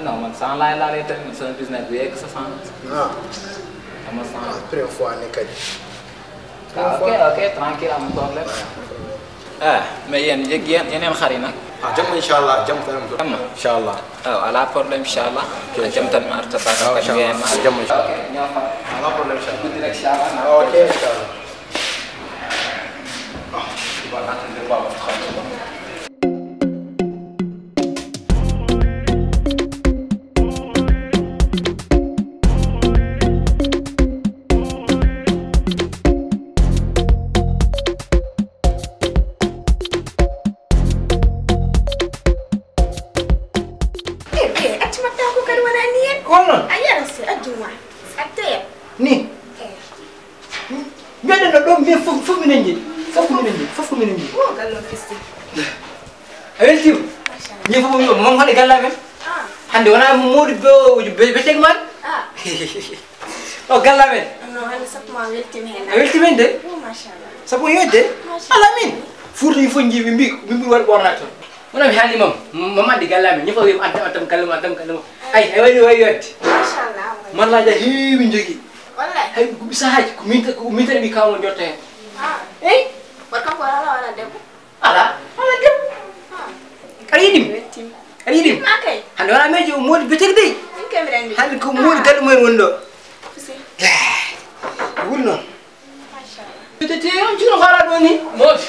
Não, mano, só lá letra, só business do ex, só. Après fois ne kadi. Ok, tranquille, am problème. Mais yéen xari nag. Jam inshallah, jam tan. Inshallah. Ala problème inshallah. Jam tan ma arta ta ka bien ma jam inshallah. Ok, ñoo fa. Ala problème inshallah. Guddi rek inshallah. Ok, inshallah. Voilà, attendez pas votre travail. Ni mbede no ɗo mbiya fof minen jeeɗi fof ko minen jeeɗi o gallo fisti a weltima ñi fof wi mom hande galla men hande wona mawɗi beteg man o galla men no hande sappo ma weltima hen a weltima hen de machallah sappo yodde ala min furto yi fof jii ɓe mbi waɗi ɓornade toon wona mi haalni mam addi galla men ñi fof wima addam kallema ay waɗi way yodde machallah mallaji a heewi jogui wallahi hay sahaji ko min tan ɓi kawmo jotta hen eyi waɗ kanko wala debbo ala debbo aɗa yiɗimi weltima aɗa yiɗimi ma kay hande wona meji o moodi beteg dey min kay mbiɗa andi hande ko moodi galle mumen woni ɗo fisi wuri noon machallah peut-être on juno ko ala ɗo ni Maud,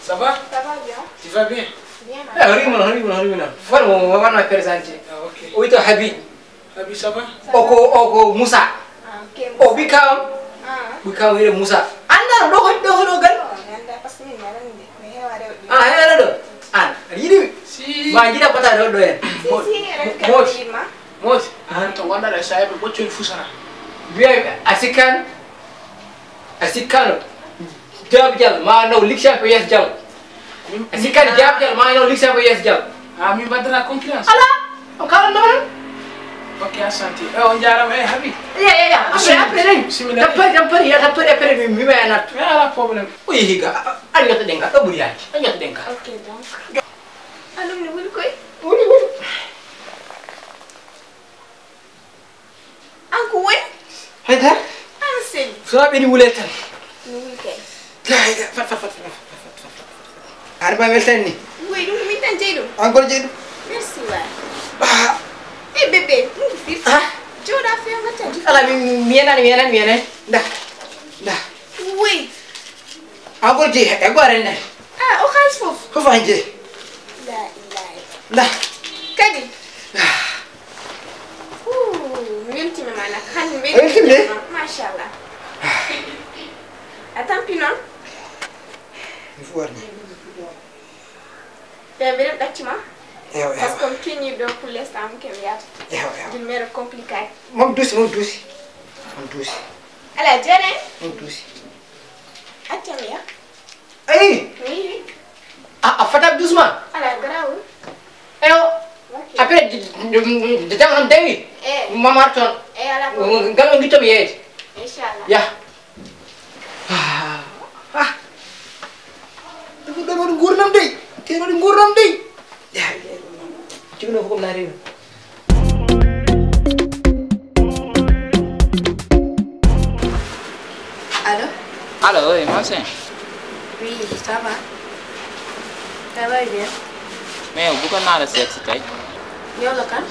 ça va? ça va bien Tu vas bien? bien horimi noon fota mo wanma présenté Ok. o wiyto Habib Habib, ça va? o ko Moussa ok o ɓi kawam wiide Moussa andano ɗo hoɗo gal ganda par ce que min mi aɗa andi mi heewa rewɓe heɗa ɗo an aɗa yiɗimi Si. ma jiɗa batade ɗo hen si eɗen Maud. kadi yiɗma Maud To gonɗa ɗo sahiɓe ɓoccol fusara. wiya a sikkano Diab Diallo ma naw liggsa ko yes Diallo a sikkano Diab Diallo ma naw liggsa ko yes Diallo Ah, mi baddata concurrence. ala on kalanno tan Ok, assanti. On jarama Habib. ya après rek Bismillah. tampari après mi wayanat Mais ala problème. o yehi ga a ñottoɗen ga ɗo ɓuuri yaaki a ñottoɗen ga ok donc alumni wuli koy woni an ko woni hayda an seli sona ɓeni wule tan mi wuli kay fat haɗa ma weltani ni woy ɗum ko min tan jeeyi ɗum encore jeeyi ɗum merci waay e bébé ɗum ko firti jooɗa feew gattadi ala mi yenani da woy encore jeeyi e goore nden o haalis fof fof an jeeyi la ilaha da kadi mi weltima ma nak hande mi A weltima de? machallah a tampi noon mi fu warni Te birim dacima. Ewa Parce que fini do pour l'instant kem yaat. ewa. D'une mère compliquée. Moom duusi. Ala jere. Moom duusi. Atem ya. Ay! Oui. Ah, fatab doucement. Ala graw. Ewa. Ok. Après, jam am dewi. Mamarton. Ala ko. Galang gitu ya. Inshallah. Ya. Itu udah mau ngurnam deh. Tidak mau ngurnam deh. Ya. Cuma nak hukum lari. Allô? Allô, oui, moi c'est. Oui, ça va. Ça va bien. Mais yow bëggoon naa la seet si tey. Yow la kan?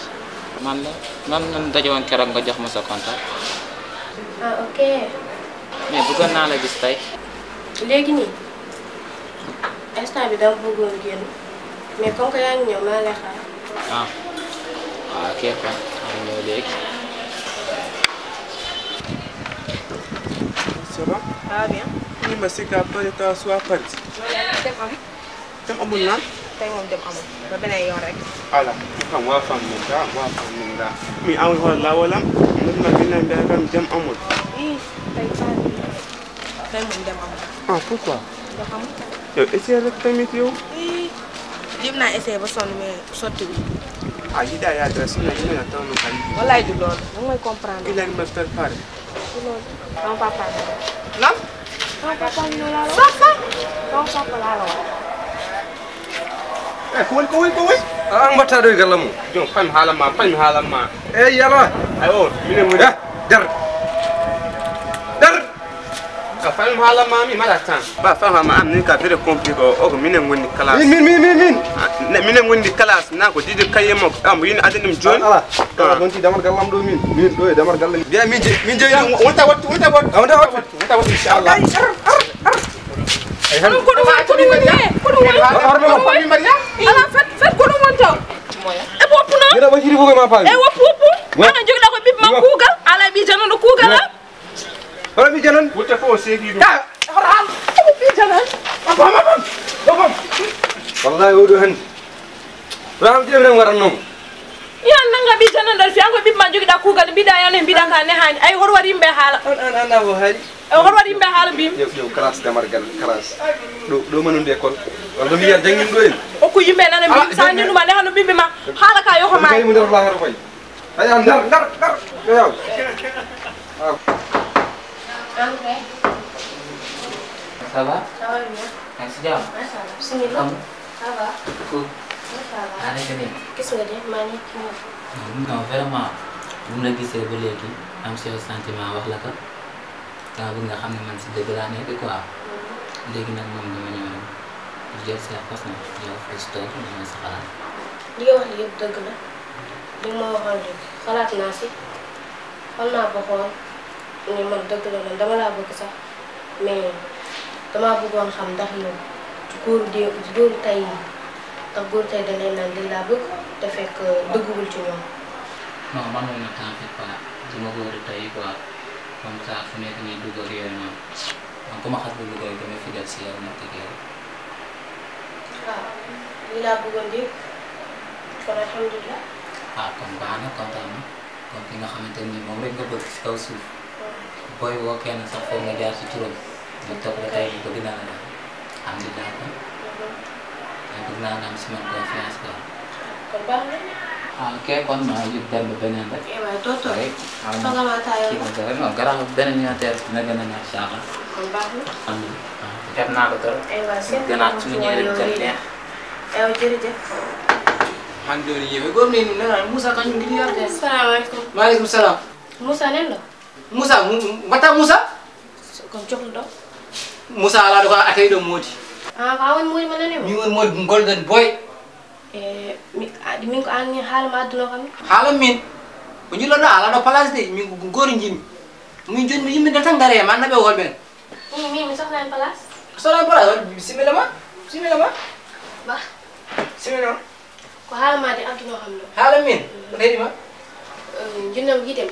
Man la man daje woon keroog nga jox ma sa contact. Ah, ok. Mais bëggoon naa la gis tey. Léegi nii instant bi dama bëggoon génn mais comme que yaa ngi ñëw maa lay xaar. Ah. Waaw ok kon maa ñëw léegi. Ça va? Ça va bien. Ni ma si ka pare ta soit Paris. Dem am. Tam amul naan? Tey moom dem amul ba beneen yoon rek. Ala, kan wa fam min da. Mi awi hol la wala? Mun ma bina be kan dem amul. Ii tey paa bi tey moom dem amul. Ah, pourquoi? Dem amul. Yow essayé rek tamit yow. Ii lim naa essayé ba sonn mais sottiwul. Ah, yi da ya adresse na ina ta no kan. Wallaay du loolu da ngay comprendre. Il a me préparé. Du loolu sama papa la. Lan? Sama papa ñu la la wax. Sama papa laa la wax. Eh, ko wai. Ang mata do galamu. Jon fam hala ma. Eh yalla. Ayo, mine mu Dar. Dar. ka fam hala ma mi mala tan. Ba fam hala ma am ni ka very compliqué o mine ngoni class. Min. Mine ngoni class na ko didi kayemo am yin adenim jon. Ala. Ala gonti damar galam do min. Min do damar galam. Dia min je. Wonta wat. Inshallah. Ay han ko do ma Maria. Ala fet ko ɗum wonto e woppuno Gida ba jiri bugo ma pa. e woppu ana jogiɗa ko ɓiɓɓe ma kuugal ala ɓi janono kuugal am Wala mi janon. Wuta ko seki do. ɓi janan Wallahi odo han. Ram je ren waran non. yan nanga ɓi janan dal fi an ko ɓiɓɓe ma jogiɗa kuugal mbiɗa yane mbiɗa ka ne hani ay hor waɗi yimɓe haala Ana bo hali. hor waɗi yimɓe haala mbimi Yow class damar gal class. Do manunde école. Wala mi yar jangin do en. hokku yimɓe nana mbimi sa ninuma ne hano ɓiɓɓe ma haala ka yoho ma Kay mu der la har fay. Ay am dar. Yow. Ça va? Ça va bien. Yaa ngi si jàmm? Macha Allah. Bismillah. Am Ça va. cool. Macha Allah. Yaa nekk nii. Gis nga de maa ngi ci moom. Non vraiment bu mu la gisee ba léegi am si sentiment wax la ko dama bëgg nga xam ne man si dëgg laa nekk quoi léegi nag moom dama ñëw rek jël sa fas na yow fas toog dama sa xalaat. li nga wax li yëpp dëgg la li ma waxoon rek xalaat naa si xool naa ba xool ni man dëgg la man dama laa bëgg sax mais damaa bëggoon xam ndax yow góoru tey ndax góoru tey da leen naan li laa bëgg te fekk dëgguwul ci ñoom. non man moom nag t'en fais pas du ma góor tey quoi comme ça fu nekk nii dugg ak yooyu noonu man ku ma xas ba dugg rek damay fidèle si yow nekk ak yow. waaw li laa bëggoon di kon alhamdulilah. Ah kon baax na kontaan na kon ki nga xamante ni moom rek nga bëgg si kaw suuf booy woo kenn sax foog nga jaar si turam ñu toog la tey bëgg naa la alhamdulilah kon mais bëgg naa nga am si man confiance quoi. kon baax na. ah ok kon maa ngi dem ba beneen rek. waaye tootoo rek foog nga maa taayoo kii ma non garaaw beneen ñaata dina gën a neex incha allah. kon baax na. alhamdulilah def naa ko trop. waaw seen gënaat suñu ñëwee rek gën neex. yow jërëjëf. Han do ni yewe gomni ni na Musa kan ngi yar de. salaamaaleykum. Maaleykum salam. Moussa nen la. Musa mata Musa? kon jox la doon. Musa ala do ko atay do modi. ah waaw mooy ma ne Mi won modi golden boy. mi ko an ni haala ma adduno kam. Hala min. Ko jilo da ala do place de mi gori njimi. Mi jonni yimbe dal tan gare man nabe wol ben. mi soxla en place. Sola place bismillah ma. ba Bismillah. ko haala ma de adduno kam no. Hala min. Ko hedi ma. jinnam yitem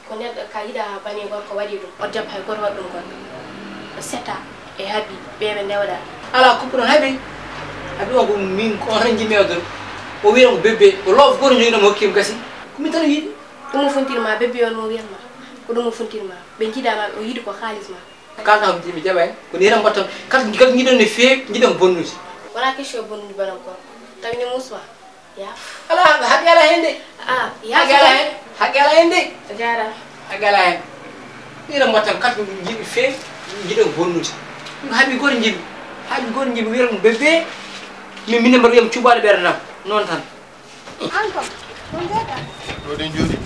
ko neɗɗo ka yiɗa bani gorko waɗi ɗum o debbo hay goto waɗi ɗum gon o setta e haaɓi ɓeɓe ndewɗa Ala kuppuɗon haɓi. abi on ko min ko tan jimi odon o wiira ko bébé o loof goto jogi mo hokkim kasi ko min tan yiɗi ɗum mo funtirma bébé on mo wiyatma ko ɗum mo funtirma ɓe jiiɗama o yiɗi ko haalis ma kalta ko jimi jaɓani ko ni tan mbatton kala jiɗon no feewi jiɗon bonnude wona question bonnude baɗan ko tawine musma yaaf ala haqqi ala hen de haqqi ala hen haqqi ala hen de jara haqqi ala hen ni tan mbatton kala jiɗi feewi jiɗon bonnude haaɓi goto jiɓi haaɓi goto jiɓi wiyata ko bébé min mbaɗa wiyam cuɓaɗo ɓerdam noon tan Anko, ɗum jeeɗa? ɗo ɗen jooɗi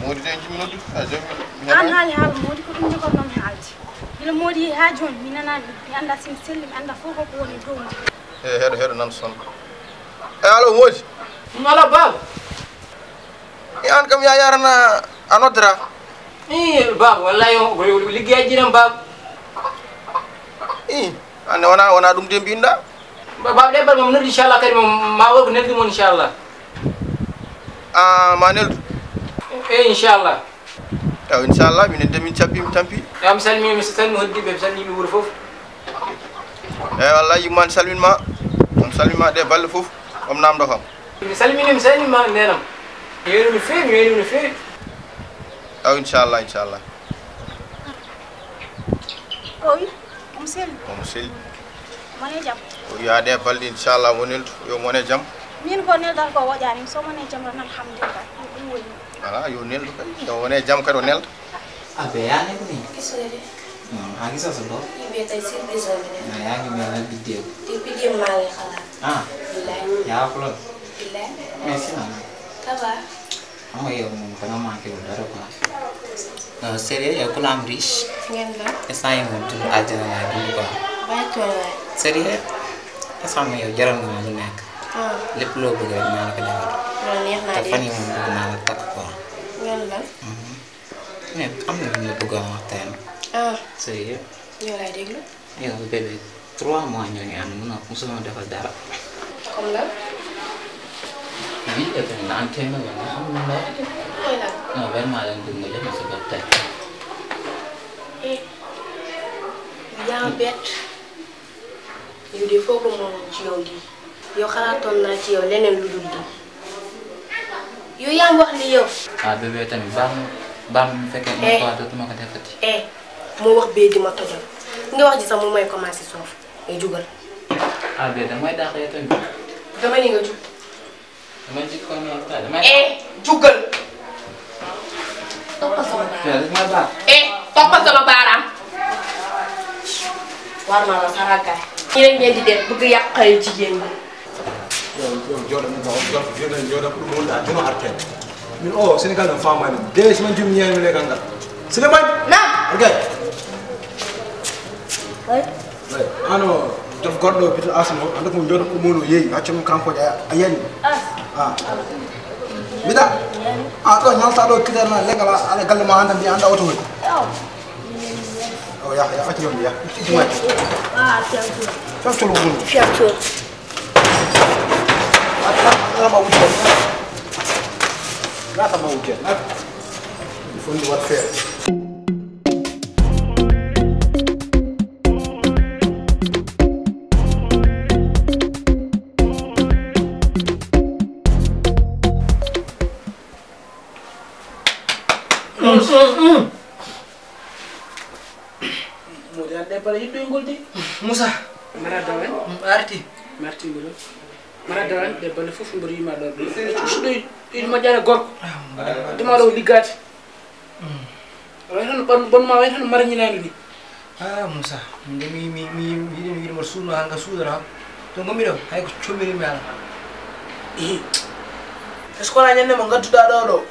Mody ten jimi noddu a jami An haali haala Mody ko ɗum jogornomi haalde. Gila Mody yehi ha joni mi nanani mi anda simi selli mi anda fof koko woni dow ma. heɗo nan son allo Mody ala baba an kam ya yarana a noddata baba wallahi o liggeyaji jiran baba ande wona ɗum de mbinɗa baba ɗeɓɓal mam noddi inchallah kadi ma wol ko neldi mon inchallah ma neldu eyi inchallah ew inchallah minen de min cabbi mi tampi mi salmini mi salmini hoddiɓe mi salmini wuuro foof eyi wallahi yimmani salminma on salminma ɗe balle foof om namdo kam mi salminima nenam mi weynimi no feewi mi weynimi no feewi ew inchallah O wi omo selli omo selli mone jaam. o wiya balɗe inchallah mo neldu yo mone jaam Min ko neldal ko woƴani so mone jaam tan alhamdulillah ɗum woni. ala yo neldu kadi yo wone jaam kadi o nelda abe yani ko ni kisode ha gisa so do yiɓe tay surprise o minen na yaangi mi na biddew te pidima maage halat billahi ya fulon billahi merci na ça va ama yow moom danga manqué wu dara quoi non sérieux yow ku la am riche ngeen la instant yi moom dund àjjana laay dund quoi bàyyi tooy waay sérieux instant ma yow jaral nga ma lu nekk lépp loo bëgg rek naa la ko defal loolu neex naa te de fan yi moom bëgg naa la takk quoi ngeen la mais am na lu la bëgg a wax tey sérieux yow laay déglu yow bébé 3 mois ñoo ngi ànd mun a mosuma defal dara comme la oui et naan kenn nga xam nga mooy lan non vraiment dañ bëgg nga jox ma sa bopp tey yaa bett yow de foog moom ci yow lii yow xalaatoon naa ci yow leneen lu dul lii yow yaa wax li yow ah bébé tamit baax na mu fekkee ma quoi dootuma ko defati moo wax bee di ma tojal nga wax ji sax mu may commencé soof ngay jugal ah bébé damay dàq yow tamit dama ni nga jug damay jig ko noonu tey damay jugal toppal sama baaraam toppal sama baaraam war naa la saragaay ñi lañ leen di def bëgg yàqale jigéen ñi min o Sénégal ɗum famani de siman jum ñeemi le gangal Souleymane naam ok ano jof goɗɗo bito asmo anda ko jooɗo ɗumono yeeyi accamo kankoje a yani mbiɗa ɗo ñalta ɗo kiterna leggal ala galle ma anda mbi anda oto woni o yaha accilon mbi yaha ittimaji feftolo gundu fiyator atama wujjen natama wujjen il faut ndi wat feere Mody ande para yiɗɗoygol de Moussa mara dawan arti marti ngol mara dawan de balle fof mboɗo yima ɗon suɗo iɗi moƴƴani gorko dema ɗo liggade way tan bonma way tan marañinani ni Moussa nde mi yiɗi mi wiɗimo suuno hanga suudara ham to gommi ɗo hay ko commirimi ala est ce que wona ñande mo gadduɗa ɗo ɗo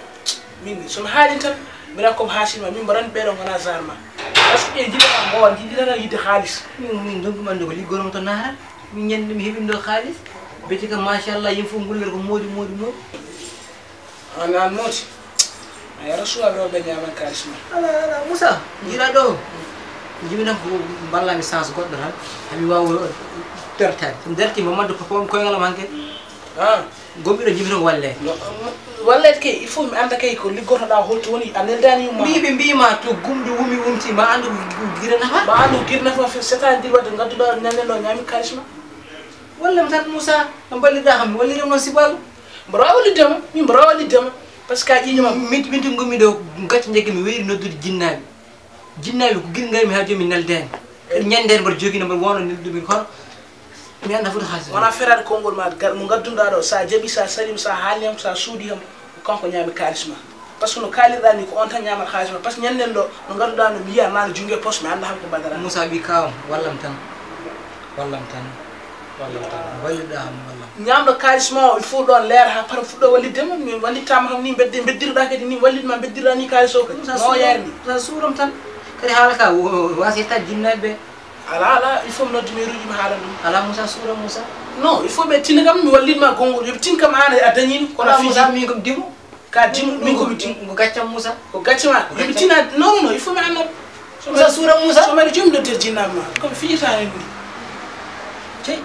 min somi haalin tan mbiɗa komi haasilma min mbaɗan ɓeɗo gona genre ma par ce que ɓe jiɗata mbowan jiɗata yidde haalis min donkumande ko liggonomo to naata min ñande mi heɓin ɗo haalis beti kam machallah yim fof gullere ko moodi anan nooti a yara suwaɓe o ɓe ñaman kalis ma ala Moussa jiiɗa ɗo jimi tan ko ballami sens goɗɗo tan hami wawa dertade somi dertima madde koyngalam hanke gomɓiɗo jimi tan walle wallede kay il faut mi anda kay ko liggotoɗa holto woni a neldani yumma mbiɓe mbima to gumɗo wumi wumti ma andu guira nafa ma andu guira nafa c'est à dire wadde gadduɗa ñanden ɗo ñami kalis ma wallam tan Moussa no ballirɗa kam mi wallirem noon sibalu mbaɗa wawi wallidema min mbaɗa wawi wallidema par ce que a ƴiñoma minti gommi ɗo gacca jeggi mi weyri noddude jinnaɓe ko guila garimi ha joni mi neldani ñandede mbaɗa jogui mbaɗa wonno neldumin kono mi anda foto haalis wona ferade konngol ma mo gadduɗa ɗo sa jaaɓi sa salima sa haalniyam sa suudi ham ko kanko ñaami kalis ma par ce que no kalirɗa ni ko on tan ñamata halis ma par ce que ñanden ɗo no gadduɗa no mi yiya nane jungue poste mi anda ham ko badara Moussa ɓi kawam wallam tan wallirɗa ham wallam ñamɗo kalis ma o il faut ɗon leera ha para fuɗɗo walliddema mi wallittama kam ni beddirɗa kadi ni wallidma beddirɗa ni kalis o kadi no yaari ni sa suuram tan kadi haala ka wasi yettade jinnaɓe ɓe ala il faut mi noddu mairie uji mi haala ɗum ala Moussa suura Moussa non il faut ɓe tinna kam mi wallidma konngol yoɓe tin kam an a dañino kono Moussa min komi dimo ka dimo min komi dimo ko gaccam Moussa ko gaccama yoɓe tinna non il faut mi annda Moussa suura Moussa so mbaɗa jomum nodder jinnaɓe ma komi fijitani ɗum cey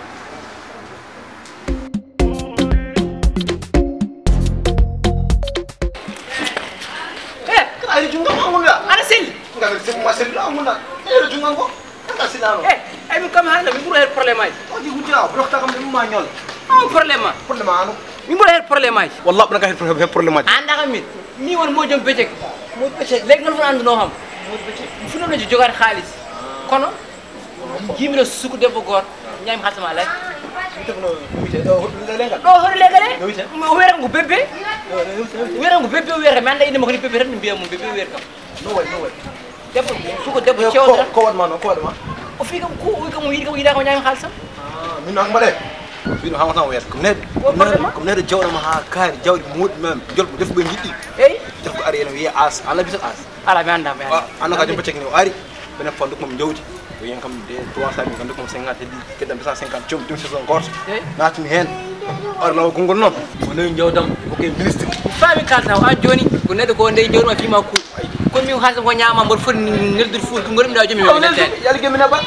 Ay jungan ko muna. ana selli Ngagal se mo selli amuna. Ay jungan ko. Ata silano. ay min kam haala min ɓuura heɗ probléme aji O di hujja blokta kam dum ma ñol. probléme ma Problème anu. min ɓuura heɗ probléme aji Wallahi bana ka he problème aji. anda kam min won mo joom becek léegi noon fo anduno kam fuɗɗoɗo jogade haalis kono jimino suku debbo goto ñami haalsama alay ɗo hoto legale o wiyata ko bébé o wiyata mi anda indema koni bébé tan mi mbiya mo bébé wiyata kam No way. debbo suko debbo cewdata Ko wat ma no, ko wat ma. o fi kam ko wi kam yiɗi kam yiɗa ko ñami haalsam Min ak mbade. Bino hanga tan wet. Comme ne jawna ma ha kaari jawdi mud mem jol ko def be jiddi. eyi Def ko ari en wiye as, ala bisat as. ala mi anda Anda ka jom pecek ni ari. Bene fondu ko jawdi. Ko yen kam de 300 mi gandu ko 50 di kedam 150 jom dum saison gorto. Natumi hen. Ar law gongol non. Ko ne jawdam ko ke ministre. fami kalta an joni ko neɗɗo ko ndey jawdima fima ku kono min haalsam ko ñama mboɗo foti neldude fuul ko gormi ɗa jomi mi neldede Yalla gemina ba.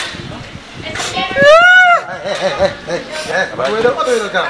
Wala ko do ka.